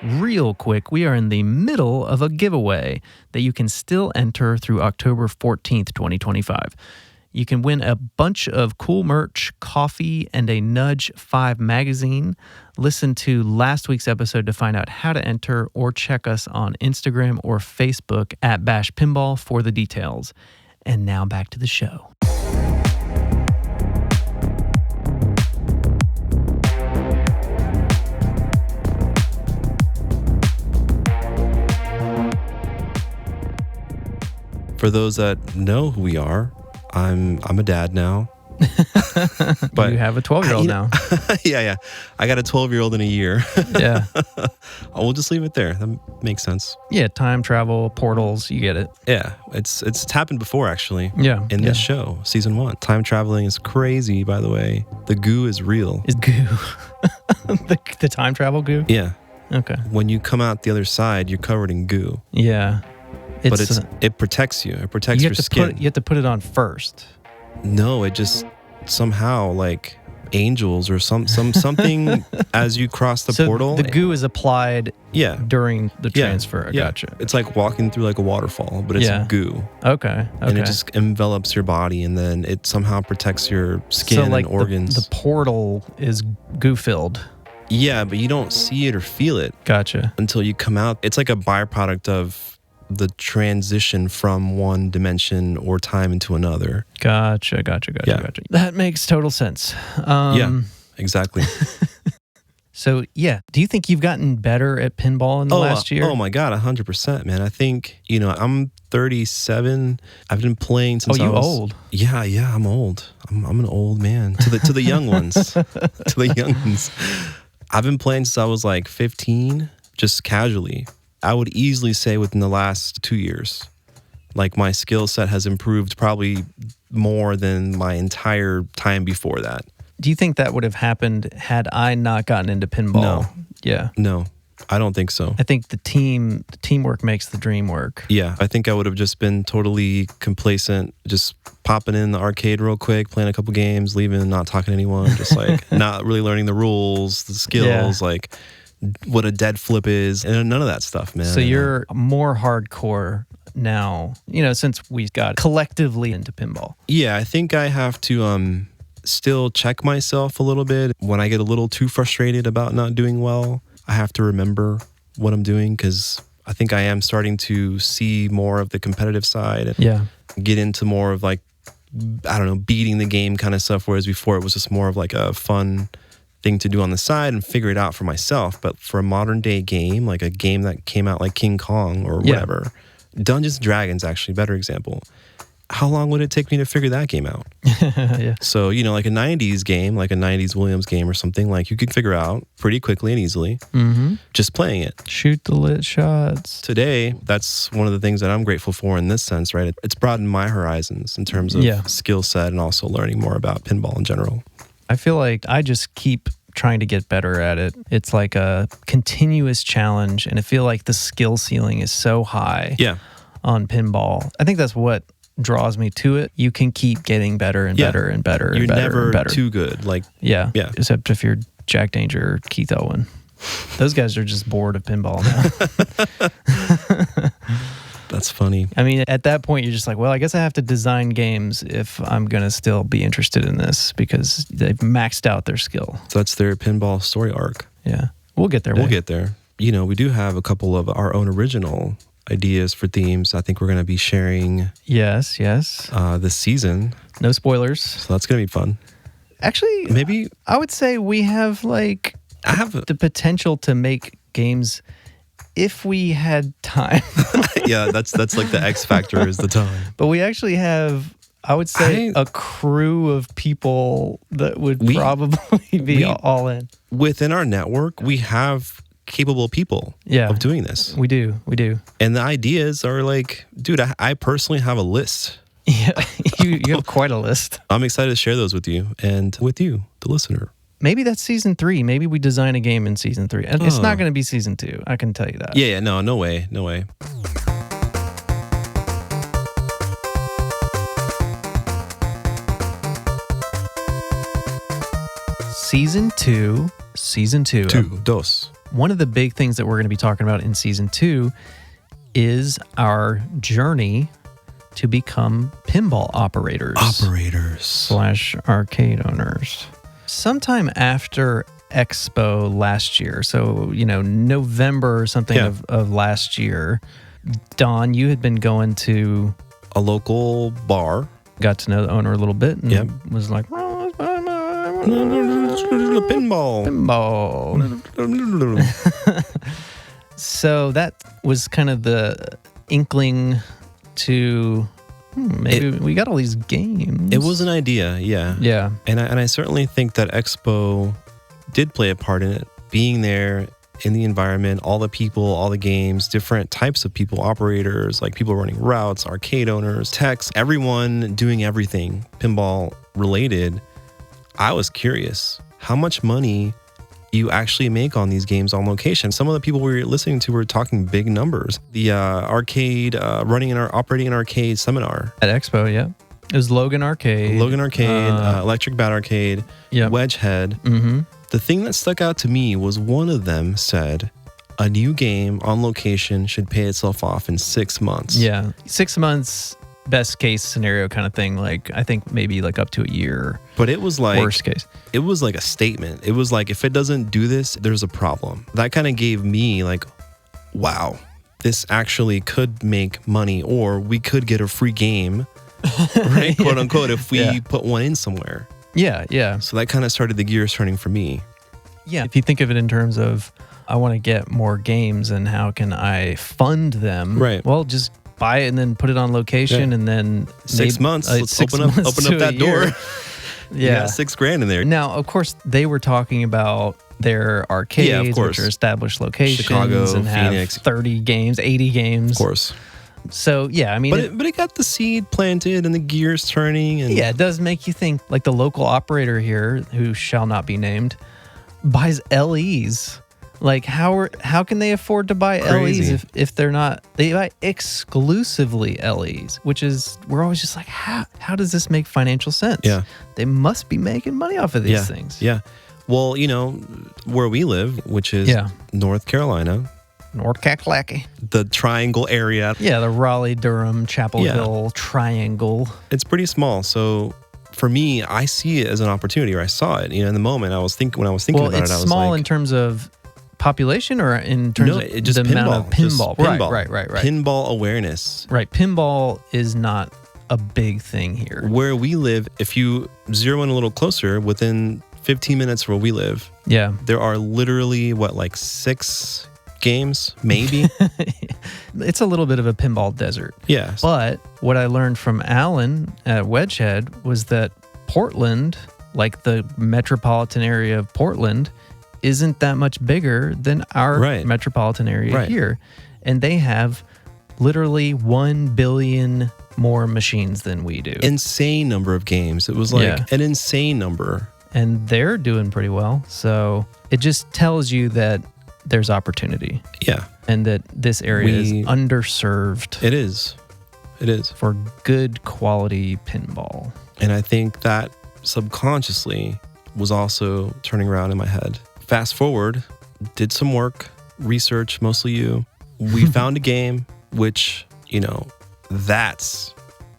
Real quick, we are in the middle of a giveaway that you can still enter through October 14th, 2025. You can win a bunch of cool merch, coffee, and a Nudge 5 magazine. Listen to last week's episode to find out how to enter, or check us on Instagram or Facebook at Bash Pinball for the details. And now back to the show. For those that know who we are, I'm a dad now. But you have a 12-year-old now. Yeah. I got a 12-year-old in a year. Yeah. We'll just leave it there. That makes sense. Yeah, time travel, portals, you get it. Yeah, it's happened before, actually. Yeah. In this show, season 1. Time traveling is crazy, by the way. The goo is real. Is goo. the time travel goo? Yeah. Okay. When you come out the other side, you're covered in goo. Yeah. But it protects you. It protects your skin. You have to put it on first. No, it just somehow, like angels or something as you cross the portal. The goo is applied during the transfer. Yeah. Gotcha. It's like walking through like a waterfall, but it's goo. Okay. And it just envelops your body, and then it somehow protects your skin and organs. The portal is goo filled. Yeah, but you don't see it or feel it. Gotcha. Until you come out. It's like a byproduct of the transition from one dimension or time into another. Gotcha. That makes total sense. Yeah, exactly. So, do you think you've gotten better at pinball in the last year? Oh my God, 100%, man. I think, I'm 37. I've been playing since I was... Oh, you old? Yeah, I'm old. I'm an old man. To the young ones. To the young ones. I've been playing since I was like 15, just casually. I would easily say within the last 2 years, like my skill set has improved probably more than my entire time before that. Do you think that would have happened had I not gotten into pinball? No. Yeah. No, I don't think so. I think the teamwork makes the dream work. Yeah, I think I would have just been totally complacent, just popping in the arcade real quick, playing a couple games, leaving, not talking to anyone, just like not really learning the rules, the skills, like what a dead flip is, and none of that stuff, man. So you're more hardcore now, since we got collectively into pinball. Yeah, I think I have to still check myself a little bit. When I get a little too frustrated about not doing well, I have to remember what I'm doing, because I think I am starting to see more of the competitive side and get into more of like, I don't know, beating the game kind of stuff, whereas before it was just more of like a fun thing to do on the side and figure it out for myself. But for a modern day game, like a game that came out like King Kong or whatever, Dungeons & Dragons, actually, better example. How long would it take me to figure that game out? So, like a 90s game, like a 90s Williams game or something, like you could figure out pretty quickly and easily just playing it. Shoot the lit shots. Today, that's one of the things that I'm grateful for in this sense, right? It's broadened my horizons in terms of skill set and also learning more about pinball in general. I feel like I just keep trying to get better at it. It's like a continuous challenge, and I feel like the skill ceiling is so high on pinball. I think that's what draws me to it. You can keep getting better and better and better. You're and better never and better. too good. Like Except if you're Jack Danger or Keith Owen. Those guys are just bored of pinball now. That's funny. I mean, at that point, you're just like, well, I guess I have to design games if I'm going to still be interested in this, because they've maxed out their skill. So that's their pinball story arc. Yeah. We'll get there. We'll get there. We do have a couple of our own original ideas for themes. I think we're going to be sharing. Yes. This season. No spoilers. So that's going to be fun. Actually, maybe I would say we have the potential to make games if we had time. Yeah, that's like the X factor is the time. But we actually have, I would say, a crew of people that would probably be all in. Within our network, we have capable people of doing this. We do. And the ideas are like, dude, I personally have a list. Yeah, you have quite a list. I'm excited to share those with you and with you, the listener. Maybe that's season 3. Maybe we design a game in season 3. And it's not going to be season 2. I can tell you that. Yeah, no way. Season 2. Dos. One of the big things that we're going to be talking about in season 2 is our journey to become pinball operators. / arcade owners. Sometime after Expo last year, so, November or something of last year, Don, you had been going to a local bar. Got to know the owner a little bit and was like, pinball. So that was kind of the inkling to maybe we got all these games. It was an idea, yeah. Yeah. And I certainly think that Expo did play a part in it. Being there in the environment, all the people, all the games, different types of people, operators, like people running routes, arcade owners, techs, everyone doing everything pinball related. I was curious how much money you actually make on these games on location. Some of the people we were listening to were talking big numbers. The arcade, operating an arcade seminar. At Expo, yeah. It was Logan Arcade. Electric Bat Arcade, Wedgehead. Mm-hmm. The thing that stuck out to me was one of them said, a new game on location should pay itself off in 6 months. Yeah, 6 months, best case scenario kind of thing. Like, I think maybe like up to a year. But it was like, worst case. It was like a statement. It was like, if it doesn't do this, there's a problem. That kind of gave me like, wow, this actually could make money, or we could get a free game, right? Quote unquote, if we put one in somewhere. Yeah, yeah. So that kind of started the gears turning for me. Yeah, if you think of it in terms of, I want to get more games and how can I fund them? Right. Well, just buy it and then put it on location and then 6 months. Let's open up that door. Yeah. $6,000 in there. Now, of course, they were talking about their arcades, which are established locations, Chicago, and Phoenix. have 30 games, 80 games. Of course. So, yeah, I mean... But it got the seed planted and the gears turning. And yeah, it does make you think, like the local operator here, who shall not be named, buys LEs. Like, how can they afford to buy LEs if they're not... They buy exclusively LEs, which is... We're always just like, how does this make financial sense? Yeah. They must be making money off of these things. Yeah. Well, where we live, which is North Carolina... North Kakalaki. The triangle area. Yeah, the Raleigh-Durham, Chapel Hill triangle. It's pretty small. So for me, I see it as an opportunity, or I saw it. In the moment when I was thinking about it, I was like... Well, it's small in terms of population or in terms of just the pinball, amount of pinball? Pinball. Right. Pinball awareness. Right. Pinball is not a big thing here. Where we live, if you zero in a little closer, within 15 minutes where we live, there are literally, 6 games, maybe. It's a little bit of a pinball desert. Yes. But what I learned from Alan at Wedgehead was that Portland, like the metropolitan area of Portland, isn't that much bigger than our metropolitan area here. And they have literally 1 billion more machines than we do. Insane number of games. It was like an insane number. And they're doing pretty well. So it just tells you that there's opportunity. Yeah. And that this area is underserved. It is. For good quality pinball. And I think that subconsciously was also turning around in my head. Fast forward, did some work, research, mostly you. We found a game, which, that's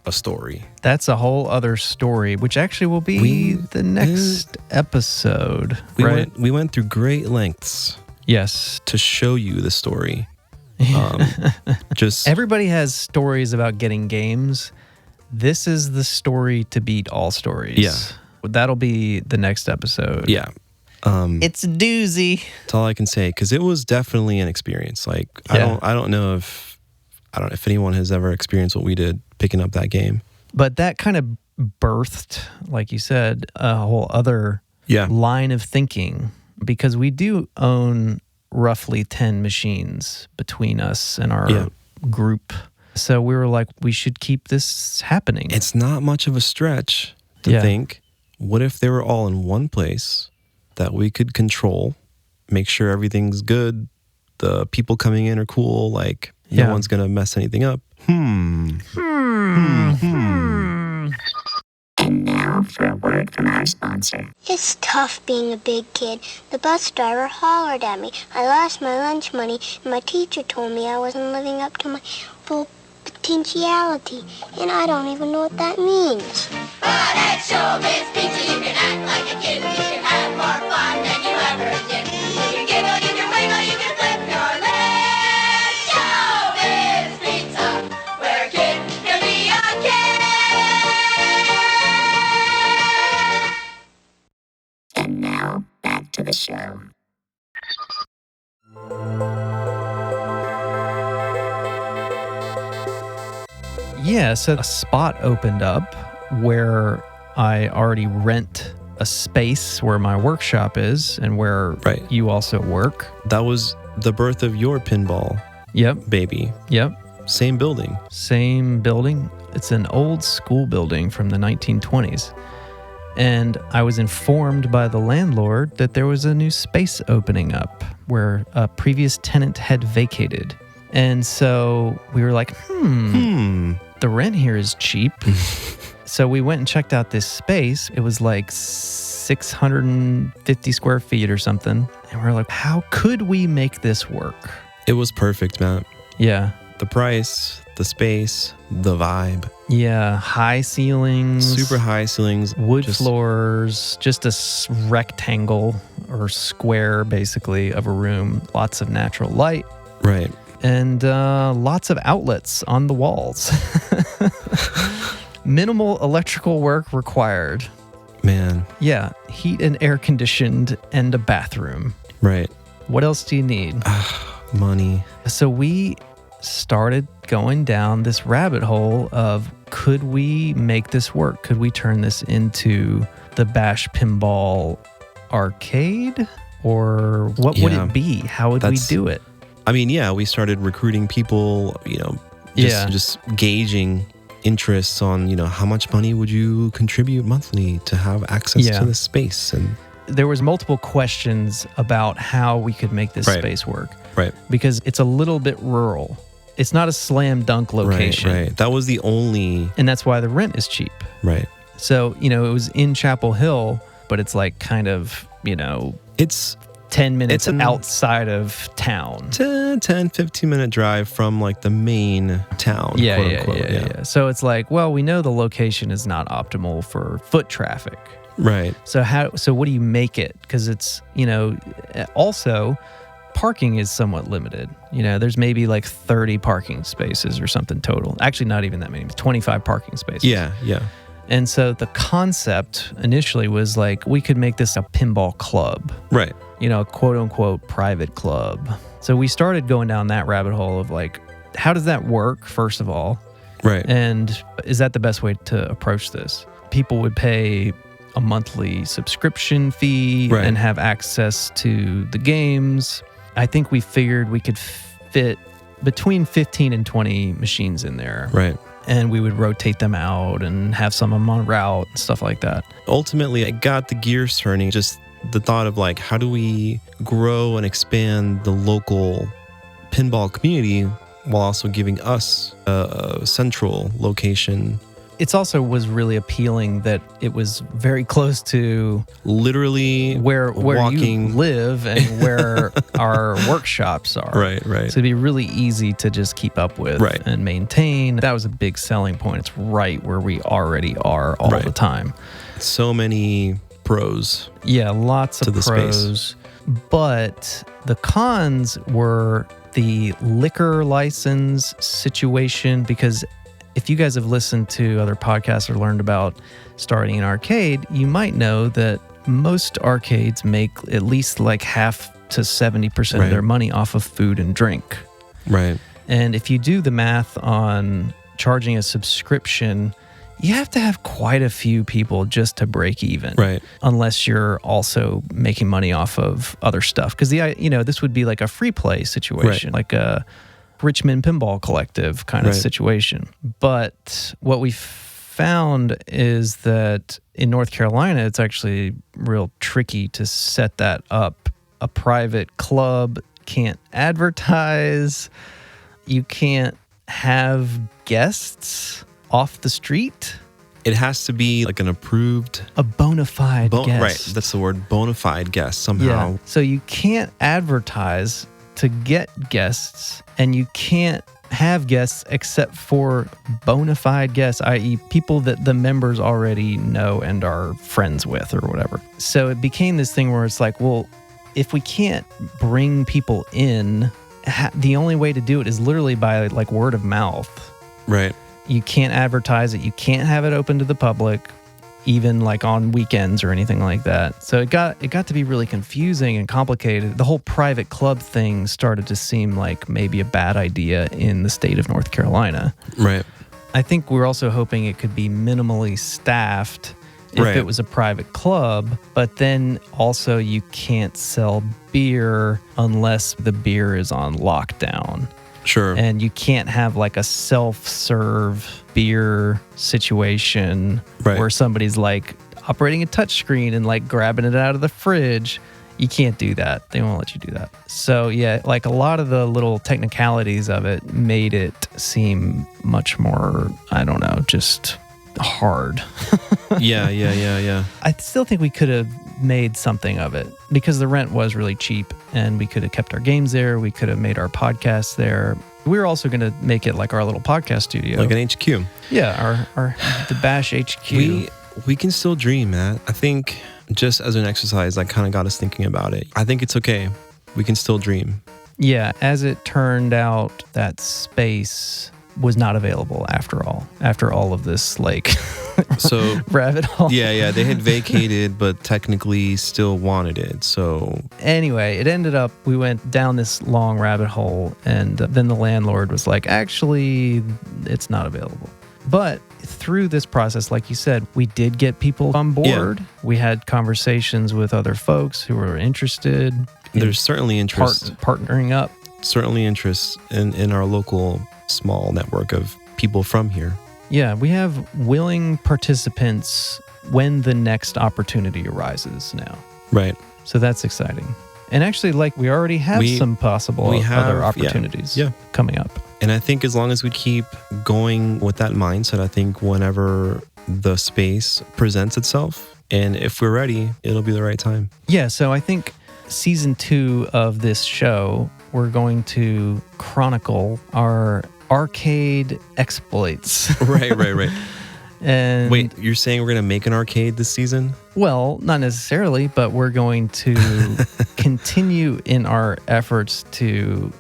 a story. That's a whole other story, which actually will be the next episode. We went through great lengths. Yes. To show you the story. Just everybody has stories about getting games. This is the story to beat all stories. Yeah. That'll be the next episode. Yeah. It's a doozy. That's all I can say, because it was definitely an experience. Like I don't know if anyone has ever experienced what we did picking up that game. But that kind of birthed, like you said, a whole other line of thinking, because we do own roughly 10 machines between us and our group. So we were like, we should keep this happening. It's not much of a stretch to think, what if they were all in one place that we could control, make sure everything's good, the people coming in are cool, like no one's going to mess anything up. And now now for a word from our sponsor. It's tough being a big kid. The bus driver hollered at me. I lost my lunch money, and my teacher told me I wasn't living up to my full potentiality. And I don't even know what that means. But at Showbiz Pizza, you can act like a kid. You can have more fun than you ever did. You can giggle, you can wiggle, you can flip your lid. Showbiz Pizza, where a kid can be a kid. And now, back to the show. Yeah, so a spot opened up where I already rent a space where my workshop is and where Right. you also work. That was the birth of your pinball Yep, baby. yep. Same building. Same building. It's an old school building from the 1920s. And I was informed by the landlord that there was a new space opening up where a previous tenant had vacated. And so we were like, the rent here is cheap. So we went and checked out this space. It was like 650 square feet or something. And we're like, how could we make this work? It was perfect, Matt. Yeah. The price, the space, the vibe. Yeah. High ceilings. Super high ceilings. Wood floors, just a rectangle or square, basically, of a room. Lots of natural light. Right. And lots of outlets on the walls. Minimal electrical work required. Man. Yeah, heat and air conditioned and a bathroom. Right. What else do you need? Money. So we started going down this rabbit hole of, could we make this work? Could we turn this into the Bash Pinball arcade? Or what would Yeah. it be? How would we do it? I mean, yeah, we started recruiting people, just gauging interests on, how much money would you contribute monthly to have access to this space? And there was multiple questions about how we could make this space work. Right. Because it's a little bit rural. It's not a slam dunk location. Right. That was the only. And that's why the rent is cheap. Right. So, it was in Chapel Hill, but it's like kind of, It's 10 minutes outside of town. 10, 15 minute drive from like the main town. Yeah, quote yeah, unquote. yeah. So it's like, well, we know the location is not optimal for foot traffic. Right. So what do you make it? Because it's, also parking is somewhat limited. There's maybe like 30 parking spaces or something total. Actually, not even that many. 25 parking spaces. Yeah. And so the concept initially was like, we could make this a pinball club. Right. A quote unquote private club. So we started going down that rabbit hole of like, how does that work, first of all? Right. And is that the best way to approach this? People would pay a monthly subscription fee and have access to the games. I think we figured we could fit between 15 and 20 machines in there. Right. And we would rotate them out and have some of them on route and stuff like that. Ultimately, it got the gears turning. Just the thought of like, how do we grow and expand the local pinball community while also giving us a central location? It also was really appealing that it was very close to literally where walking. you live and where our workshops are. Right. So it'd be really easy to just keep up with and maintain. That was a big selling point. It's right where we already are all the time. So many pros. Yeah, lots of to the pros. Space. But the cons were the liquor license situation, because if you guys have listened to other podcasts or learned about starting an arcade, you might know that most arcades make at least like half to 70% of their money off of food and drink. Right. And if you do the math on charging a subscription, you have to have quite a few people just to break even. Right. Unless you're also making money off of other stuff. Because this would be like a free play situation, like a Richmond Pinball Collective kind of situation. But what we found is that in North Carolina, it's actually real tricky to set that up. A private club can't advertise. You can't have guests off the street. It has to be like an approved, A bona fide guest. right? That's the word, bona fide guest somehow. Yeah. So you can't advertise to get guests, and you can't have guests except for bona fide guests, i.e. people that the members already know and are friends with or whatever. So it became this thing where it's like, well, if we can't bring people in, the only way to do it is literally by like word of mouth. Right. You can't advertise it. You can't have it open to the public, even like on weekends or anything like that. So it got to be really confusing and complicated. The whole private club thing started to seem like maybe a bad idea in the state of North Carolina. Right. I think we're also hoping it could be minimally staffed if Right. it was a private club, but then also you can't sell beer unless the beer is on lockdown. Sure. And you can't have like a self-serve beer situation Right. where somebody's like operating a touchscreen and like grabbing it out of the fridge. You can't do that. They won't let you do that. So yeah, like a lot of the little technicalities of it made it seem much more, I don't know, just hard. Yeah. I still think we could have made something of it because the rent was really cheap and we could have kept our games there. We could have made our podcasts there. We were also going to make it like our little podcast studio. Like an HQ. Yeah, the Bash HQ. We can still dream, Matt. I think just as an exercise, that kind of got us thinking about it. I think it's okay. We can still dream. Yeah, as it turned out, that space was not available after all of this like So rabbit hole. yeah, they had vacated, but technically still wanted it. So Anyway, it ended up, we went down this long rabbit hole, and then the landlord was like, actually, it's not available. But through this process, like you said, we did get people on board. Yeah. We had conversations with other folks who were interested. There's certainly interest. Partnering up. Certainly interest in our local small network of people from here. Yeah, we have willing participants when the next opportunity arises now. Right. So that's exciting. And actually, like, we already have some possible other opportunities coming up. And I think as long as we keep going with that mindset, I think whenever the space presents itself, and if we're ready, it'll be the right time. Yeah, so I think season 2 of this show, we're going to chronicle our arcade exploits. Right. And wait, you're saying we're going to make an arcade this season? Well, not necessarily, but we're going to continue in our efforts to,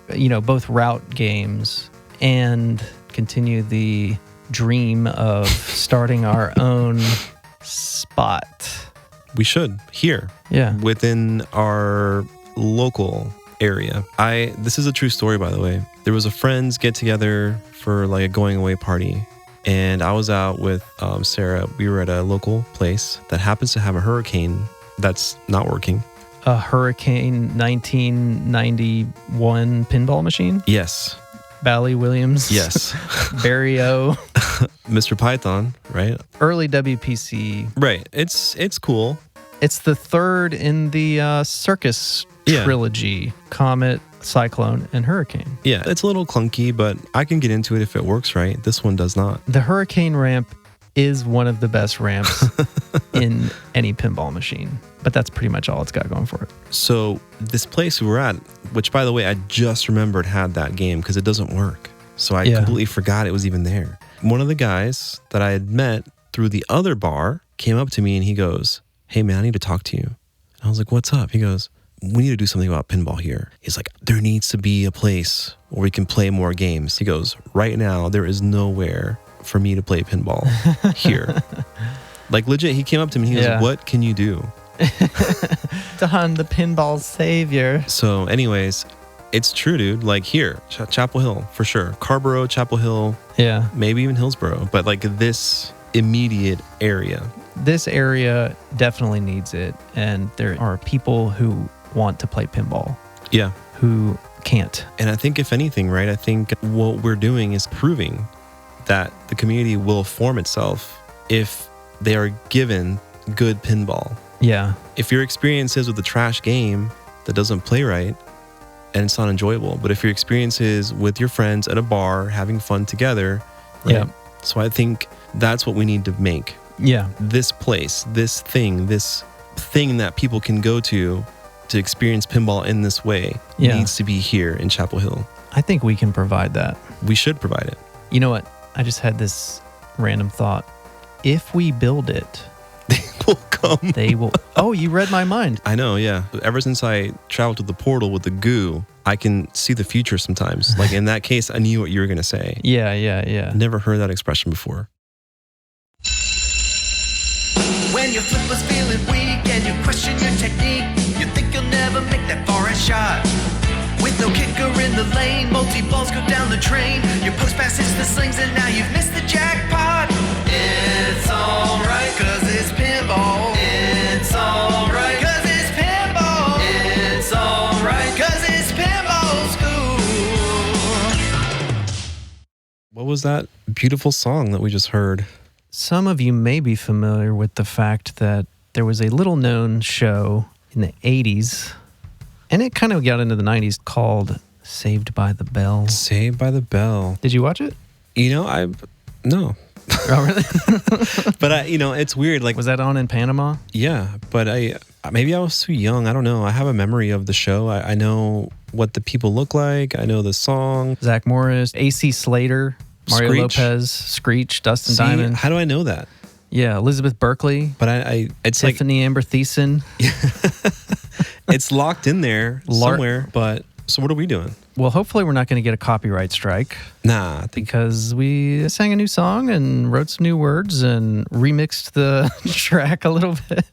both route games and continue the dream of starting our own spot. We should, here. Yeah. Within our local area. This is a true story, by the way. There was a friends get together for like a going away party, and I was out with Sarah. We were at a local place that happens to have a hurricane that's not working. A Hurricane 1991 pinball machine? Yes. Bally Williams? Yes. Barry O. Mr. Python, right? Early WPC. Right. It's cool. It's the third in the Circus trilogy. Comet, Cyclone, and Hurricane. Yeah, it's a little clunky, but I can get into it if it works right. This one does not. The Hurricane ramp is one of the best ramps in any pinball machine, but that's pretty much all it's got going for it. So this place we were at, which by the way, I just remembered had that game because it doesn't work. So I completely forgot it was even there. One of the guys that I had met through the other bar came up to me and he goes, "Hey man, I need to talk to you." And I was like, "What's up?" He goes, "We need to do something about pinball here." He's like, "There needs to be a place where we can play more games." He goes, "Right now, there is nowhere for me to play pinball here." Like legit, he came up to me and he goes, "What can you do?" Don, the pinball savior. So anyways, it's true, dude. Like here, Chapel Hill, for sure. Carborough, Chapel Hill. Yeah. Maybe even Hillsborough. But like this immediate area. This area definitely needs it. And there are people who want to play pinball. Yeah. Who can't. And I think if anything, right, I think what we're doing is proving that the community will form itself if they are given good pinball. Yeah. If your experience is with a trash game that doesn't play right and it's not enjoyable, but if your experience is with your friends at a bar having fun together, right? Yeah. So I think that's what we need to make. Yeah. This place, this thing that people can go to experience pinball in this way needs to be here in Chapel Hill. I think we can provide that. We should provide it. You know what? I just had this random thought. If we build it, They will come. they will. Oh, you read my mind. I know, yeah. Ever since I traveled to the portal with the goo, I can see the future sometimes. Like in that case, I knew what you were going to say. Yeah. Never heard that expression before. When your flip was feeling weak and you question your technique, you think you'll never make that far-end shot. With no kicker in the lane, multi-balls go down the drain. Your post pass hits the slings and now you've missed the jackpot. It's alright, cause it's pinball. It's alright, cause it's pinball. It's alright, cause it's pinball school. What was that beautiful song that we just heard? Some of you may be familiar with the fact that there was a little known show in the 80s, and it kind of got into the 90s, called Saved by the Bell. Saved by the Bell. Did you watch it? No. Oh, really? But it's weird. Like, Was that on in Panama? yeah, but maybe I was too young. I don't know. I have a memory of the show. I know what the people look like. I know the song. Zach Morris, AC Slater, Mario Screech. Lopez, Screech, Dustin See, Diamond. how do I know that? Yeah, Elizabeth Berkley, But it's Tiffany Amber Thiessen. it's locked in there somewhere. But so what are we doing? Well, hopefully we're not going to get a copyright strike Nah, I think because we sang a new song and wrote some new words and remixed the track a little bit.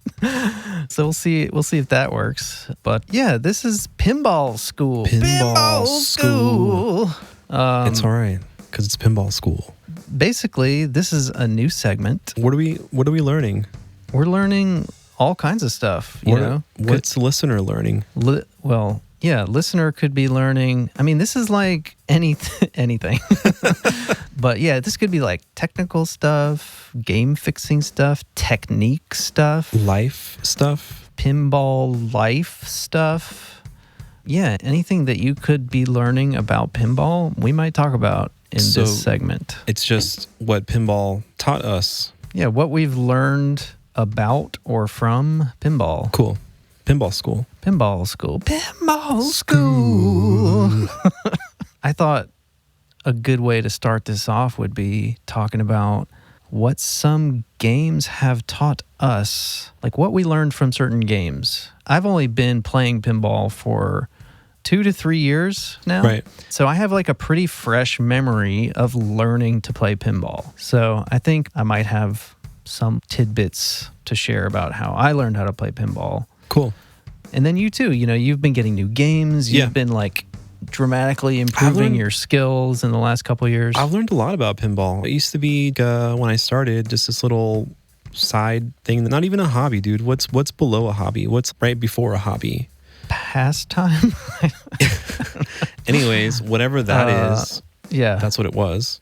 So we'll see if that works. But yeah, this is Pinball School. Pinball School. It's all right because it's Pinball School. Basically, this is a new segment. What are we learning? We're learning all kinds of stuff, you know? What's the listener learning? Well, yeah, listener could be learning. I mean, this is like anything. But yeah, this could be like technical stuff, game fixing stuff, technique stuff, Life stuff? pinball life stuff. Yeah, anything that you could be learning about pinball, we might talk about in So- this segment. It's just what pinball taught us. Yeah, what we've learned about or from pinball. Cool. Pinball School. Pinball School. Pinball School. I thought a good way to start this off would be talking about what some games have taught us, like what we learned from certain games. I've only been playing pinball for 2 to 3 years now. Right. So I have like a pretty fresh memory of learning to play pinball. So I think I might have some tidbits to share about how I learned how to play pinball. Cool. And then you too, you've been getting new games. You've Yeah. been like dramatically improving learned- your skills in the last couple of years. I've learned a lot about pinball. It used to be when I started just this little side thing, not even a hobby, dude. What's below a hobby? What's right before a hobby? Pastime. Anyways, whatever that is, Yeah. that's what it was.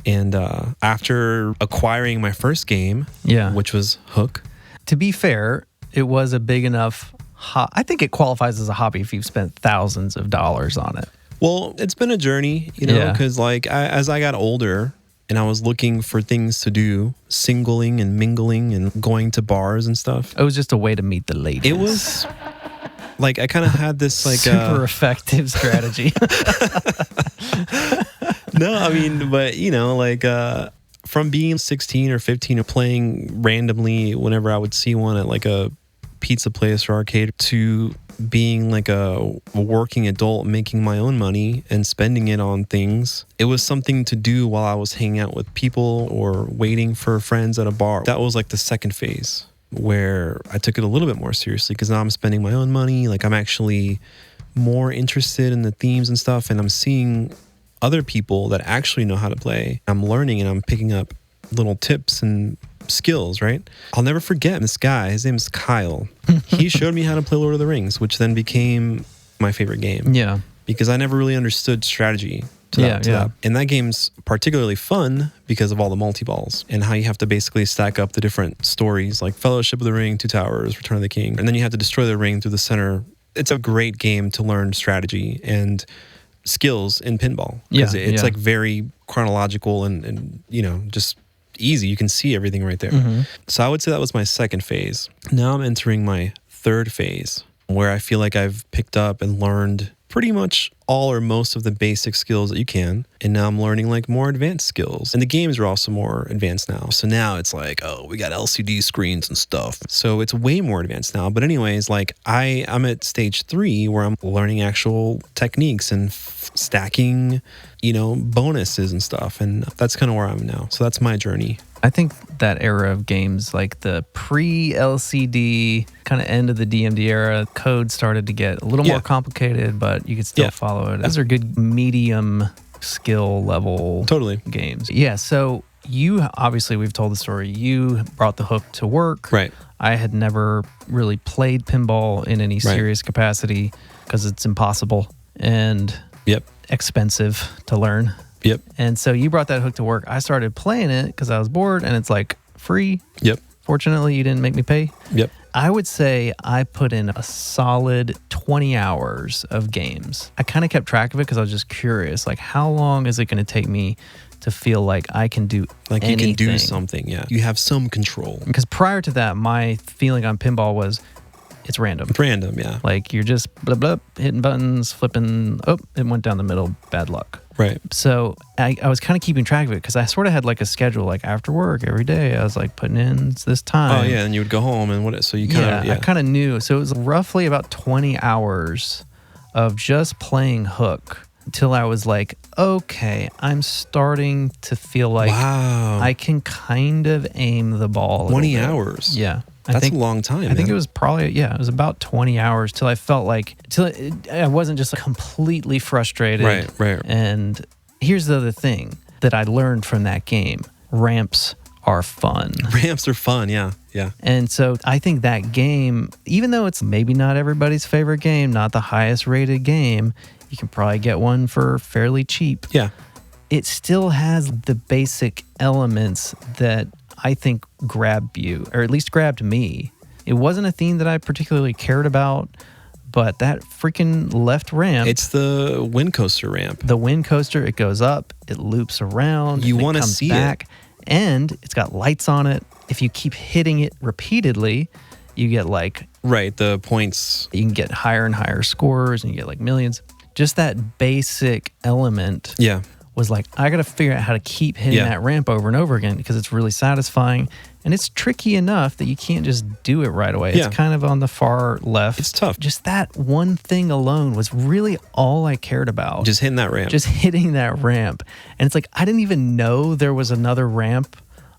And after acquiring my first game, Yeah. which was Hook, To be fair, it was a big enough. I think it qualifies as a hobby if you've spent thousands of dollars on it. well, it's been a journey, because as I got older and I was looking for things to do, singling and mingling and going to bars and stuff, It was just a way to meet the ladies. it was like I kind of had this like super effective strategy. No, I mean, but from being 16 or 15 or playing randomly whenever I would see one at like a pizza place or arcade to being like a working adult making my own money and spending it on things. It was something to do while I was hanging out with people or waiting for friends at a bar. That was like the second phase where I took it a little bit more seriously because now I'm spending my own money. Like I'm actually more interested in the themes and stuff, and I'm seeing other people that actually know how to play. I'm learning and I'm picking up little tips and skills, right? I'll never forget this guy. His name is Kyle. He showed me how to play Lord of the Rings, which then became my favorite game. Yeah. Because I never really understood strategy to that. And that game's particularly fun because of all the multi-balls and how you have to basically stack up the different stories like Fellowship of the Ring, Two Towers, Return of the King. And then you have to destroy the ring through the center. It's a great game to learn strategy and skills in pinball. Because it's like very chronological and just easy. You can see everything right there. So I would say that was my second phase. Now I'm entering my third phase, where I feel like I've picked up and learned pretty much all or most of the basic skills that you can. And now I'm learning like more advanced skills. And the games are also more advanced now. So now it's like, oh, we got LCD screens and stuff. So it's way more advanced now. But anyways, like I'm at stage 3 where I'm learning actual techniques and stacking, bonuses and stuff. And that's kind of where I'm now. So that's my journey. I think that era of games, like the pre-LCD kind of end of the DMD era, code started to get a little more complicated, but you could still follow it. Those are good medium skill level games. Yeah, so you, obviously, we've told the story. You brought the hook to work. Right. I had never really played pinball in any serious capacity because it's impossible and expensive to learn. Yep. And so you brought that hook to work. I started playing it because I was bored, and it's like free. Yep. Fortunately, you didn't make me pay. Yep. I would say I put in a solid 20 hours of games. I kind of kept track of it because I was just curious, like how long is it going to take me to feel like I can do anything? You can do something, You have some control. Because prior to that, my feeling on pinball was it's random. It's random, yeah. Like you're just blah, blah, hitting buttons, flipping. Oh, it went down the middle. Bad luck. Right. So I was kind of keeping track of it because I sort of had like a schedule, like after work every day. I was like putting in this time. Oh yeah, and you would go home and what? So you kind of I kind of knew. So it was roughly about 20 hours of just playing hook until I was like, okay, I'm starting to feel like I can kind of aim the ball. 20 hours. Yeah. That's a long time. I think it was probably, it was about 20 hours till I felt like, I wasn't just completely frustrated. Right. And here's the other thing that I learned from that game. Ramps are fun. Ramps are fun, yeah. And so I think that game, even though it's maybe not everybody's favorite game, not the highest rated game, you can probably get one for fairly cheap. Yeah. It still has the basic elements that I think grabbed you, or at least grabbed me. It wasn't a theme that I particularly cared about, but that freaking left ramp. It's the wind coaster ramp. The wind coaster, it goes up, it loops around. You want to see back, it. And it's got lights on it. If you keep hitting it repeatedly, you get like... Right, the points. You can get higher and higher scores, and you get like millions. Just that basic element. Yeah. Was like, I got to figure out how to keep hitting that ramp over and over again because it's really satisfying. And it's tricky enough that you can't just do it right away. Yeah. It's kind of on the far left. It's tough. Just that one thing alone was really all I cared about. Just hitting that ramp. Just hitting that ramp. And it's like, I didn't even know there was another ramp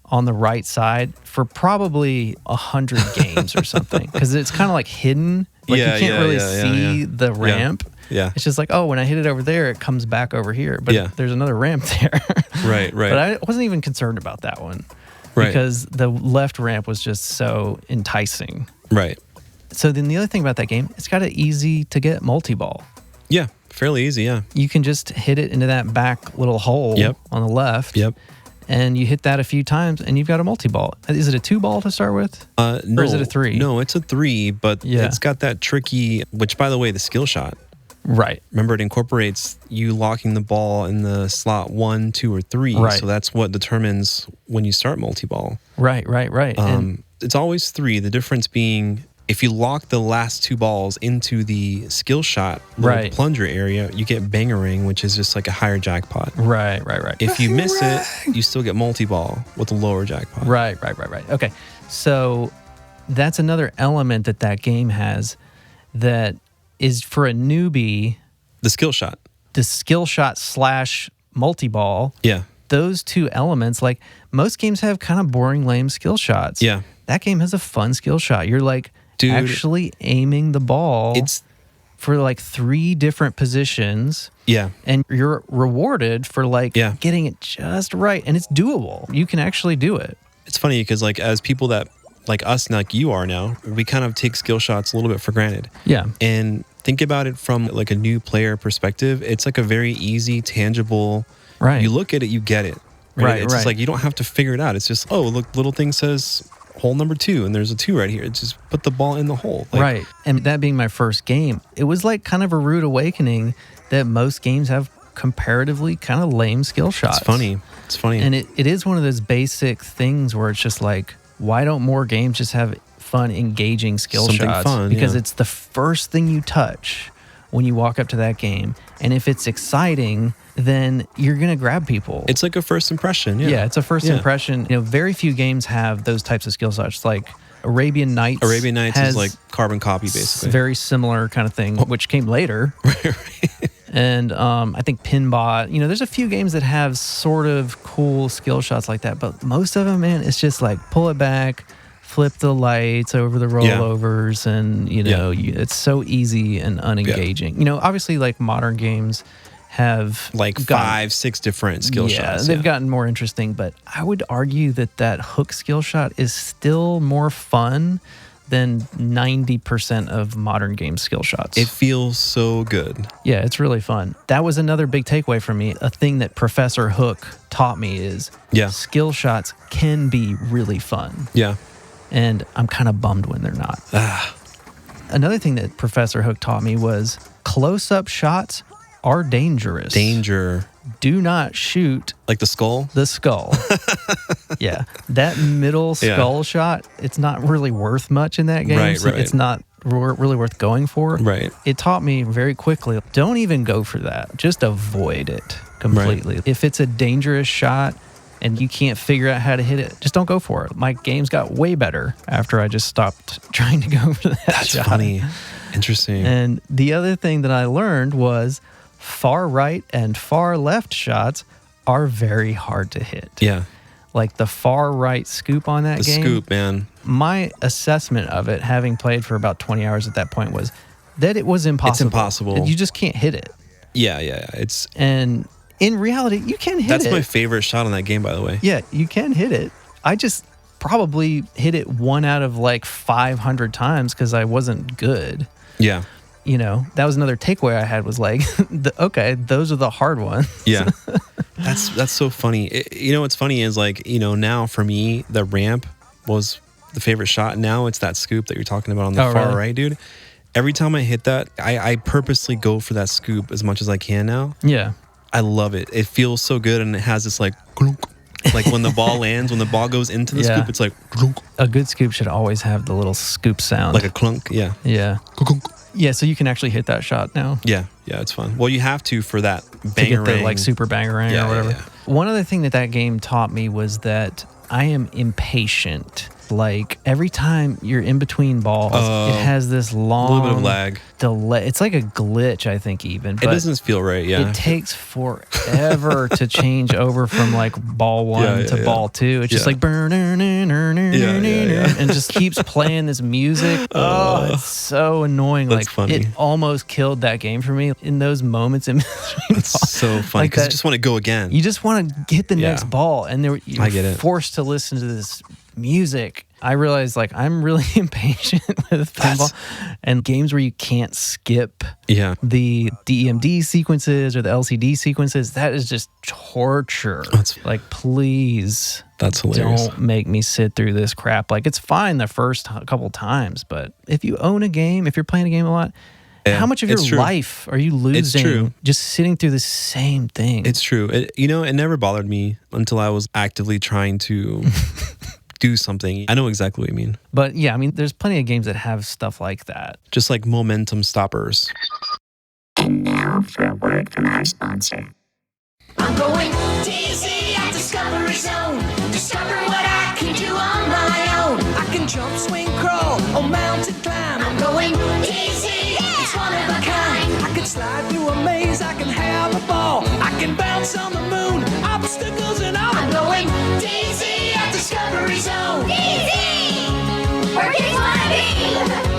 on the right side for probably 100 games or something. Because it's kind of like hidden. Like you can't really see the ramp. Yeah. It's just like, oh, when I hit it over there, it comes back over here. But there's another ramp there. Right. But I wasn't even concerned about that one. Right. Because the left ramp was just so enticing. Right. So then the other thing about that game, it's got an easy to get multi-ball. Yeah. Fairly easy, yeah. You can just hit it into that back little hole on the left. Yep. And you hit that a few times and you've got a multi-ball. Is it a 2-ball to start with? No. Or is it a 3? No, it's a 3, but it's got that tricky, which by the way, the skill shot. Right. Remember, it incorporates you locking the ball in the slot 1, 2, or 3. Right. So that's what determines when you start multi-ball. Right. It's always 3. The difference being if you lock the last 2 balls into the skill shot plunger area, you get bangerang, which is just like a higher jackpot. Right. If you miss it, you still get multi-ball with a lower jackpot. Right. Okay. So that's another element that game has that is for a newbie. The skill shot. The skill shot / multi-ball. Yeah. Those two elements, like most games have kind of boring, lame skill shots. Yeah. That game has a fun skill shot. You're like actually aiming the ball for like 3 different positions. Yeah. And you're rewarded for getting it just right. And it's doable. You can actually do it. It's funny because like as people that like us, like you are now, we kind of take skill shots a little bit for granted. Yeah. And think about it from like a new player perspective. It's like a very easy, tangible. Right. You look at it, you get it. Right. It's just like you don't have to figure it out. It's just, oh, look, little thing says hole number 2, and there's a 2 right here. It's just put the ball in the hole. Right. And that being my first game, it was like kind of a rude awakening that most games have comparatively kind of lame skill shots. It's funny. It's funny. And it is one of those basic things where it's just like, why don't more games just have fun, engaging skill Something shots? fun, because yeah. it's the first thing you touch when you walk up to that game. And if it's exciting, then you're going to grab people. It's like a first impression. Yeah, Yeah, it's a first Yeah. impression. You know, very few games have those types of skill shots. Like Arabian Nights. Arabian Nights has is like carbon copy, basically. very similar kind of thing, which came later. And I think Pinball, you know, there's a few games that have sort of cool skill shots like that, but most of them, man, it's just like pull it back, flip the lights over the rollovers, and, you know, it's so easy and unengaging. You know, obviously, like modern games have like 5-6 different skill shots. They've gotten more interesting, but I would argue that hook skill shot is still more fun than 90% of modern game skill shots. It feels so good. Yeah, it's really fun. That was another big takeaway for me. A thing that Professor Hook taught me is skill shots can be really fun. Yeah. And I'm kind of bummed when they're not. Another thing that Professor Hook taught me was close-up shots are dangerous. Danger. Do not shoot like the skull? The skull. Yeah. That middle skull shot, it's not really worth much in that game. Right, so right. It's not really worth going for. Right. It taught me very quickly, don't even go for that. Just avoid it completely. Right. If it's a dangerous shot and you can't figure out how to hit it, just don't go for it. My games got way better after I just stopped trying to go for that shot. That's funny. Interesting. And the other thing that I learned was far right and far left shots are very hard to hit. Yeah. Like the far right scoop on that game. The scoop, man. My assessment of it, having played for about 20 hours at that point, was that it was impossible. It's impossible. You just can't hit it. Yeah. And in reality, you can hit it. That's my favorite shot on that game, by the way. Yeah, you can hit it. I just probably hit it 1 out of like 500 times because I wasn't good. Yeah. You know, that was another takeaway I had was like, okay, those are the hard ones. Yeah. That's so funny. You know, what's funny is like, you know, now for me, the ramp was the favorite shot. Now it's that scoop that you're talking about on the far right, dude. Every time I hit that, I purposely go for that scoop as much as I can now. Yeah. I love it. It feels so good. And it has this like, clunk. Like when the ball lands, when the ball goes into the scoop, it's like, clunk. A good scoop should always have the little scoop sound. Like a clunk. Yeah. Yeah. Clunk. Yeah, so you can actually hit that shot now. Yeah, it's fun. Well, you have to for that bangerang. To get the like super bangerang or whatever. Yeah. One other thing that game taught me was that I am impatient. Like every time you're in between balls, it has this long little bit of lag delay. It's like a glitch, I think, even. But it doesn't feel right. Yeah, it takes forever to change over from like ball one to ball two. It's just like burn, and just keeps playing this music. Oh, it's so annoying. That's like funny. It almost killed that game for me in those moments. It's so funny because you just want to go again. You just want to hit the next ball, and you're I get it. forced to listen to this music. I realized like I'm really impatient with pinball and games where you can't skip the DMD sequences or the LCD sequences. That is just torture. Like, please, that's hilarious. Don't make me sit through this crap. Like, it's fine the first couple times, but if you own a game, if you're playing a game a lot, how much of your life are you losing just sitting through the same thing? It's true. It never bothered me until I was actively trying to do something. I know exactly what you mean. But yeah, I mean, there's plenty of games that have stuff like that. Just like momentum stoppers. And now for a word from our sponsor. I'm going dizzy at Discovery Zone. Discover what I can do on my own. I can jump, swing, crawl, or mountain climb. I'm going dizzy. It's one of a kind. I can slide through a maze. I can have a ball. I can bounce on the moon. Obstacles and all. I'm going dizzy at Discovery Zone. Dizzy! Where kids wanna be!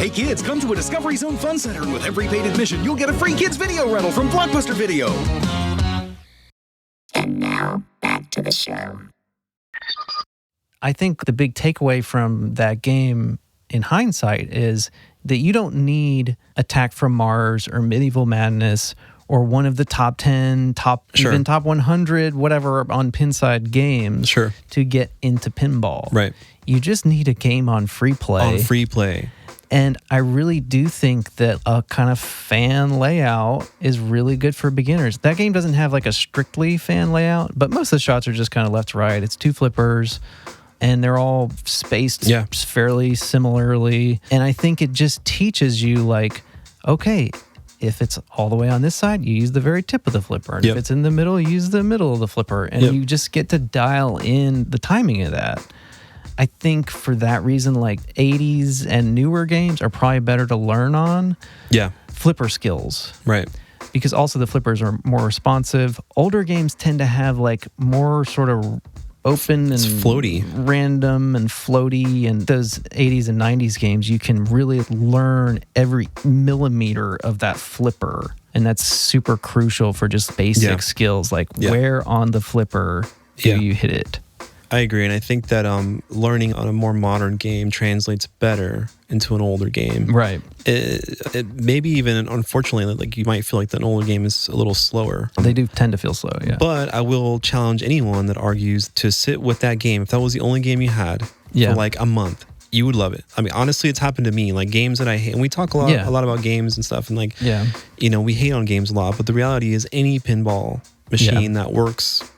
Hey kids, come to a Discovery Zone Fun Center, and with every paid admission, you'll get a free kids video rental from Blockbuster Video. And now, back to the show. I think the big takeaway from that game in hindsight is that you don't need Attack from Mars or Medieval Madness or one of the top 10, even top 100, whatever on Pinside games to get into pinball. Right. You just need a game on free play. And I really do think that a kind of fan layout is really good for beginners. That game doesn't have like a strictly fan layout, but most of the shots are just kind of left to right. It's 2 flippers and they're all spaced fairly similarly. And I think it just teaches you like, okay, if it's all the way on this side, you use the very tip of the flipper. And if it's in the middle, you use the middle of the flipper. And you just get to dial in the timing of that. I think for that reason, like 80s and newer games are probably better to learn on. Yeah. Flipper skills. Right. Because also the flippers are more responsive. Older games tend to have like more sort of open and floaty, random and floaty. And those 80s and 90s games, you can really learn every millimeter of that flipper. And that's super crucial for just basic skills. Like where on the flipper do you hit it? I agree, and I think that learning on a more modern game translates better into an older game. Right. It maybe even, unfortunately, like you might feel like an older game is a little slower. They do tend to feel slow, yeah. But I will challenge anyone that argues to sit with that game. If that was the only game you had for like a month, you would love it. I mean, honestly, it's happened to me. Like games that I hate, and we talk a lot about games and stuff, and like, you know, we hate on games a lot. But the reality is, any pinball machine that works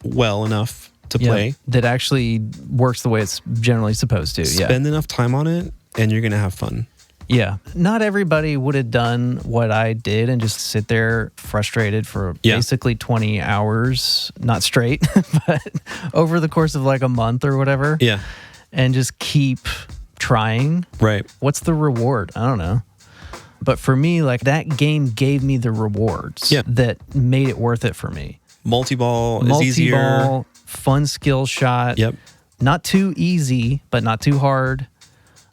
well enough to play, that actually works the way it's generally supposed to. Spend enough time on it and you're gonna have fun. Yeah. Not everybody would have done what I did and just sit there frustrated for basically 20 hours, not straight, but over the course of like a month or whatever. Yeah. And just keep trying. Right. What's the reward? I don't know. But for me, like that game gave me the rewards that made it worth it for me. Multi-ball is easier. Fun skill shot. Yep. Not too easy, but not too hard.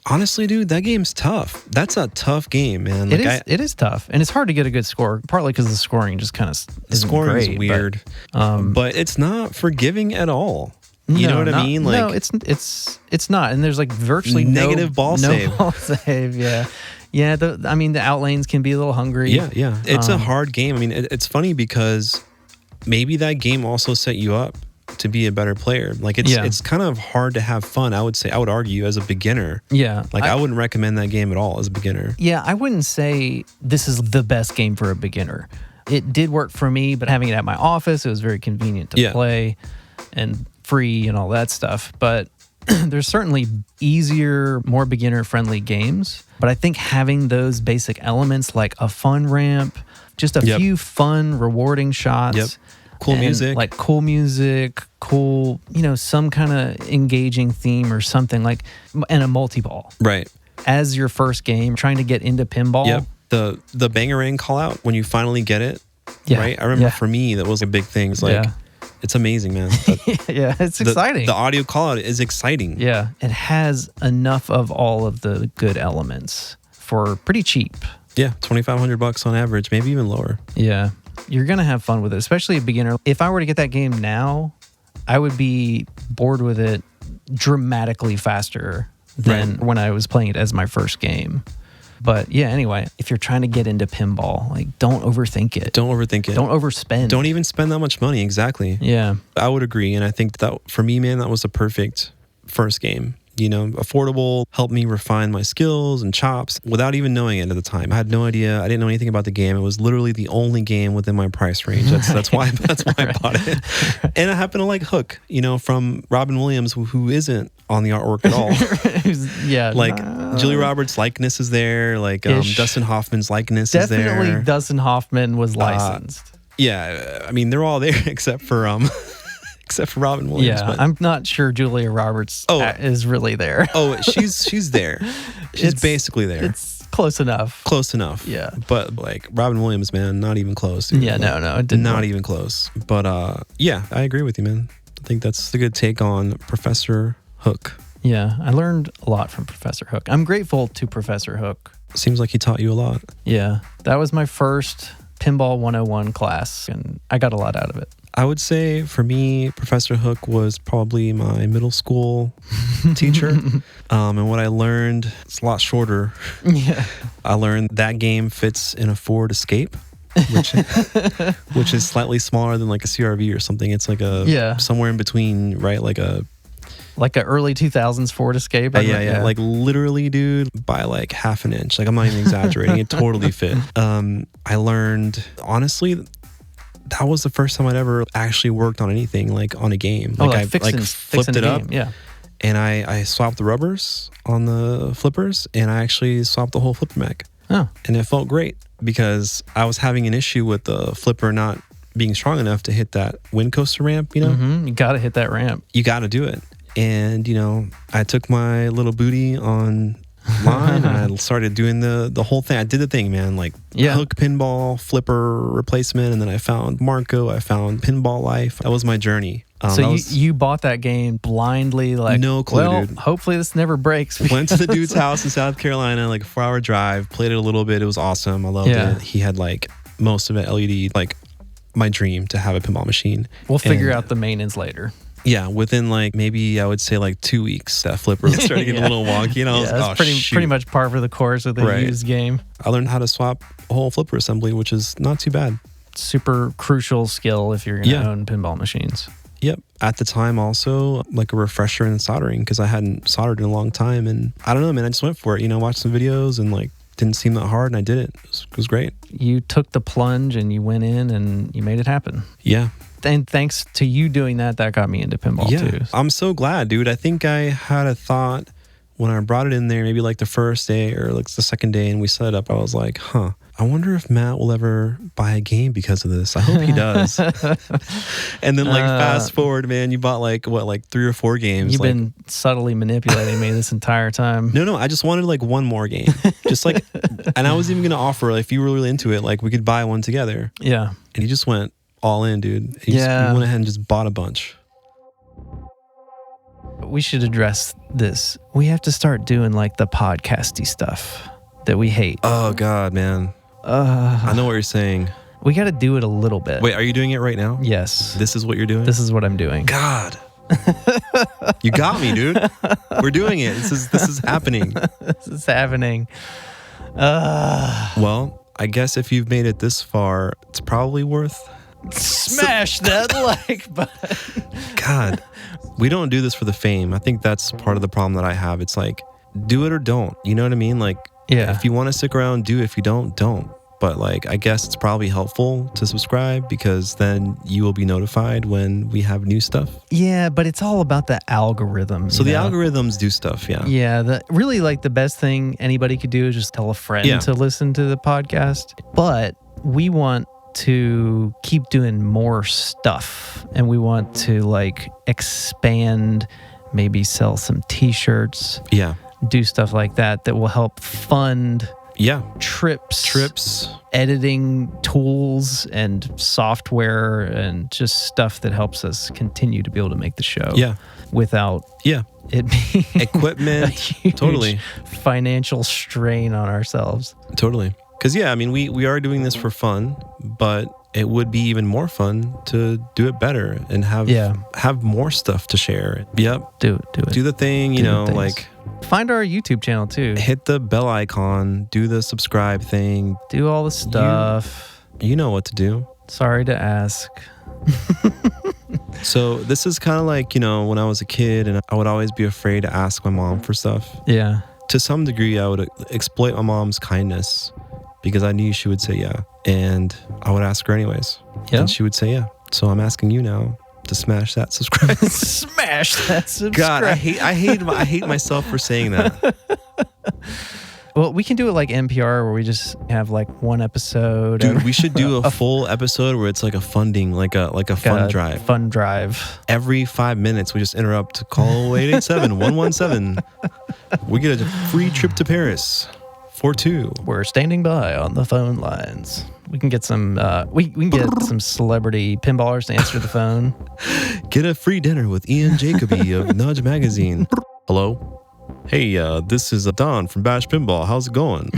Honestly, dude, that game's tough. That's a tough game, man. Like it is tough. And it's hard to get a good score, partly because the scoring just kind of isn't scoring great, is weird. But it's not forgiving at all. You know what I mean? Like, no, it's not. And there's like virtually negative ball save. No ball save, yeah. Yeah, the outlanes can be a little hungry. Yeah. It's a hard game. I mean, it's funny because maybe that game also set you up to be a better player. Like it's kind of hard to have fun, I would argue, as a beginner. Yeah. Like I wouldn't recommend that game at all as a beginner. Yeah, I wouldn't say this is the best game for a beginner. It did work for me, but having it at my office, it was very convenient to play and free and all that stuff. But there's certainly easier, more beginner-friendly games. But I think having those basic elements like a fun ramp, just a few fun, rewarding shots, cool music, like cool music, cool, some kind of engaging theme or something like, and a multi-ball. Right. As your first game, trying to get into pinball. Yep. The bangerang call out when you finally get it. Yeah. Right. I remember for me, that was a big thing. It's like, it's amazing, man. It's exciting. The audio call out is exciting. Yeah. It has enough of all of the good elements for pretty cheap. Yeah. $2,500 on average, maybe even lower. Yeah. You're going to have fun with it, especially a beginner. If I were to get that game now, I would be bored with it dramatically faster than when I was playing it as my first game. But yeah, anyway, if you're trying to get into pinball, like don't overthink it. Don't overthink it. Don't overspend. Don't even spend that much money. Exactly. Yeah. I would agree. And I think that for me, man, that was a perfect first game. Affordable, helped me refine my skills and chops without even knowing it at the time. I had no idea. I didn't know anything about the game. It was literally the only game within my price range. That's why I bought it. And I happen to like Hook, from Robin Williams, who isn't on the artwork at all. Julia Roberts' likeness is there. Like Dustin Hoffman's likeness is there. Definitely Dustin Hoffman was licensed. I mean, they're all there except for Robin Williams. Yeah, I'm not sure Julia Roberts is really there. She's there. She's basically there. It's close enough. Close enough. Yeah. But like Robin Williams, man, not even close. Dude. Yeah, no, it did not even close. But I agree with you, man. I think that's a good take on Professor Hook. Yeah, I learned a lot from Professor Hook. I'm grateful to Professor Hook. Seems like he taught you a lot. Yeah, that was my first Pinball 101 class, and I got a lot out of it. I would say for me, Professor Hook was probably my middle school teacher. And what I learned, it's a lot shorter. Yeah. I learned that game fits in a Ford Escape, which is slightly smaller than like a CRV or something. It's like somewhere in between, right? Like Like an early 2000s Ford Escape. Yeah. Like literally, dude, by like half an inch. Like I'm not even exaggerating. It totally fit. I learned, honestly, that was the first time I'd ever actually worked on anything, like on a game. Oh, Like I fixing flipped it a up. game. Yeah. And I swapped the rubbers on the flippers, and I actually swapped the whole flipper mech. Oh. And it felt great because I was having an issue with the flipper not being strong enough to hit that wind coaster ramp, you know? Mm-hmm. You got to hit that ramp. You got to do it. And, you know, I took my little booty online and I started doing the whole thing. I did the thing, man, like hook, pinball, flipper replacement. And then I found Marco. I found Pinball Life. That was my journey. So you bought that game blindly, like, no clue, well, dude. Hopefully this never breaks. Went to the dude's house in South Carolina, like a 4-hour drive, played it a little bit. It was awesome. I loved it. He had like most of it LED, like my dream to have a pinball machine. We'll figure out the maintenance later. Yeah, within like maybe I would say like 2 weeks, that flipper started getting a little wonky. And I was that's pretty much par for the course with a used game. I learned how to swap a whole flipper assembly, which is not too bad. Super crucial skill if you're going to own pinball machines. Yep. At the time, also like a refresher in soldering because I hadn't soldered in a long time. And I don't know, man, I just went for it. You know, watched some videos and like didn't seem that hard and I did it. It was great. You took the plunge and you went in and you made it happen. Yeah. And thanks to you doing that, that got me into pinball too. I'm so glad, dude. I think I had a thought when I brought it in there, maybe like the first day or like the second day and we set it up. I was like, I wonder if Matt will ever buy a game because of this. I hope he does. And then like fast forward, man, you bought like 3 or 4 games. You've been subtly manipulating me this entire time. No, I just wanted like one more game. Just like, and I was even going to offer, if you were really into it, like we could buy one together. Yeah. And he just went all in, dude. He went ahead and just bought a bunch. We should address this. We have to start doing like the podcasty stuff that we hate. Oh God, man. I know what you're saying. We got to do it a little bit. Wait, are you doing it right now? Yes. This is what you're doing? This is what I'm doing. God. You got me, dude. We're doing it. This is happening. This is happening. Well, I guess if you've made it this far, it's probably worth... Smash that like button. God. We don't do this for the fame. I think that's part of the problem that I have. It's like, do it or don't. You know what I mean? Like, if you want to stick around, do it. If you don't, don't. But like, I guess it's probably helpful to subscribe because then you will be notified when we have new stuff. Yeah, but it's all about the algorithm. So the algorithms do stuff, yeah. Yeah, really like the best thing anybody could do is just tell a friend to listen to the podcast. But we want to keep doing more stuff and we want to like expand, maybe sell some t-shirts. Yeah. Do stuff like that will help fund trips, editing tools and software and just stuff that helps us continue to be able to make the show without it being equipment, a huge totally financial strain on ourselves. Totally. Because I mean, we are doing this for fun, but it would be even more fun to do it better and have more stuff to share. Yep. Do it. Do the thing, you know, like... Find our YouTube channel too. Hit the bell icon. Do the subscribe thing. Do all the stuff. You know what to do. Sorry to ask. So this is kind of like, you know, when I was a kid and I would always be afraid to ask my mom for stuff. Yeah. To some degree, I would exploit my mom's kindness because I knew she would say yeah. And I would ask her anyways. Yeah. And she would say yeah. So I'm asking you now to smash that subscribe. Smash that subscribe. God, I hate myself for saying that. Well, we can do it like NPR where we just have like one episode. Dude, we should do a full episode where it's like a funding, like a fund drive. Fund drive. Every 5 minutes, we just interrupt to call 887-117. We get a free trip to Paris for 2. We're standing by on the phone lines. We can get some we can get some celebrity pinballers to answer the phone. Get a free dinner with Ian Jacoby of Nudge Magazine. Hello? Hey, this is Don from Bash Pinball. How's it going?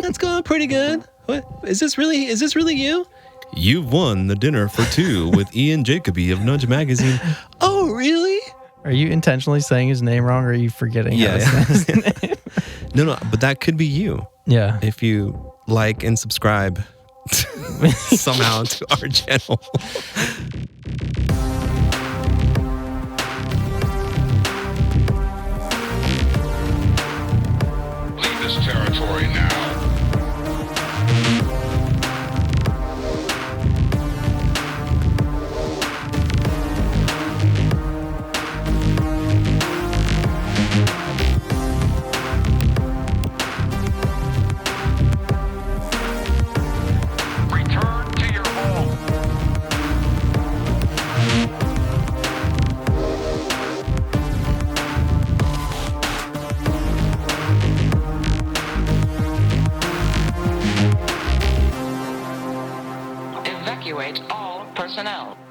That's going pretty good. What? Is this really you? You've won the dinner for 2 with Ian Jacoby of Nudge Magazine. Oh, really? Are you intentionally saying his name wrong or are you forgetting how to say his name? No, but that could be you. Yeah. If you like and subscribe somehow to our channel. evacuate all personnel.